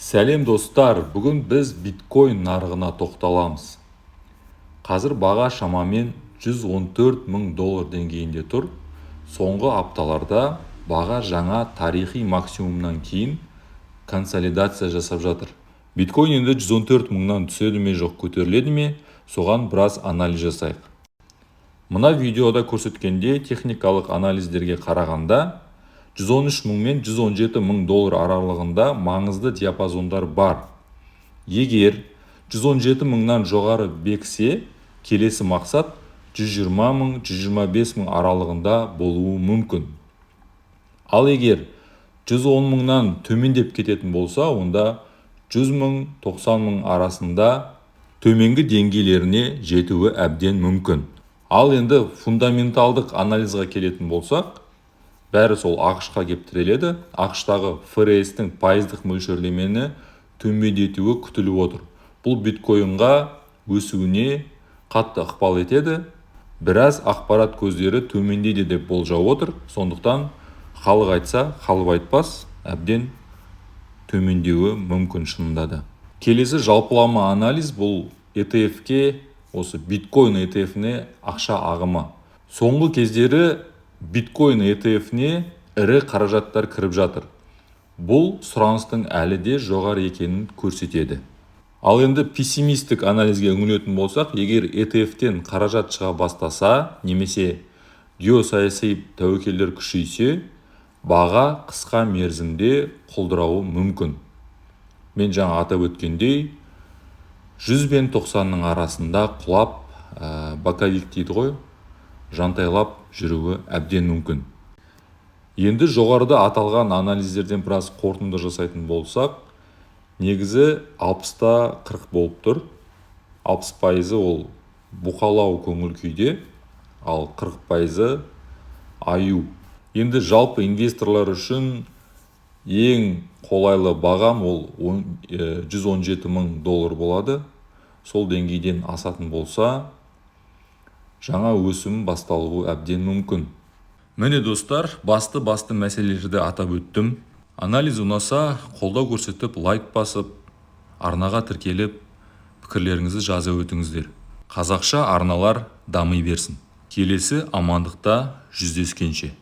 Сәлем достар, бүгін біз биткоин нарығына тоқталамыз. Қазір баға шамамен $114,000 деңгейінде тұр. Соңғы апталарда баға жаңа тарихи максимумнан кейін консолидация жасап жатыр. Биткоин енді 114 мыңнан түседі ме жоқ көтеріледі ме, соған біраз анализ жасайық. Мына видеода көрсеткенде техникалық анализдерге қарағанда 113 мың мен $117 мың аралығында маңызды диапазондар бар. Егер 117 мыңнан жоғары бексе, келесі мақсат 120 мың, 125 мың аралығында болуы мүмкін. Ал егер 110 мыңнан төмендеп кететін болса, онда 100 мың, 90 мың арасында төменгі деңгейлеріне жетуі әбден мүмкін. Ал енді фундаменталдық анализға келетін болсақ, бәрі сол ақш-қа кеп тіреледі. ақш-тағы ФРС-тің пайыздық мөлшерлемені төмендетуі күтіліп отыр. Бұл биткоинға өсуіне қатты ықпал етеді. Біраз ақпарат көздері төмендейді деп болжап отыр. Сондықтан халық айтса, халық айтпас, әбден төмендеуі мүмкін шынында да. Келесі жалпылама анализ бұл ETF-ке, осы биткоин ETF-не ақша ағымы. Соңғы кездері биткоин ETF-не ірі қаражаттар кіріп жатыр. Бұл сұраныстың әлі де жоғары екенін көрсетеді. Ал енді пессимистік анализге үңілетін болсақ, егер ETF-тен қаражат шыға бастаса, немесе геосаяси тәуекелдер күшейсе, баға қысқа мерзімде құлдырауы мүмкін. Мен жаңа атап өткендей, 100 бен 90-ның арасында құлап, боковик дейді ғой, жантайлап жүруі әбден мүмкін. Енді жоғарыда аталған анализдерден біраз қорытынды жасайтын болсақ, негізі 60-та 40 болып тұр. 60% ол бұқалау көңіл күйде, ал 40% аю. Енді жалпы инвесторлар үшін ең қолайлы бағам ол $117 мың болады. Сол деңгейден асатын болса, жаңа өсім басталуы әбден мүмкін. Міне достар, басты мәселелерді атап өттім. Анализ ұнаса, қолдау көрсетіп, лайк басып, арнаға тіркеліп, пікірлеріңізді жазып өтіңіздер. Қазақша арналар дами берсін. Келесі амандықта жүздескенше.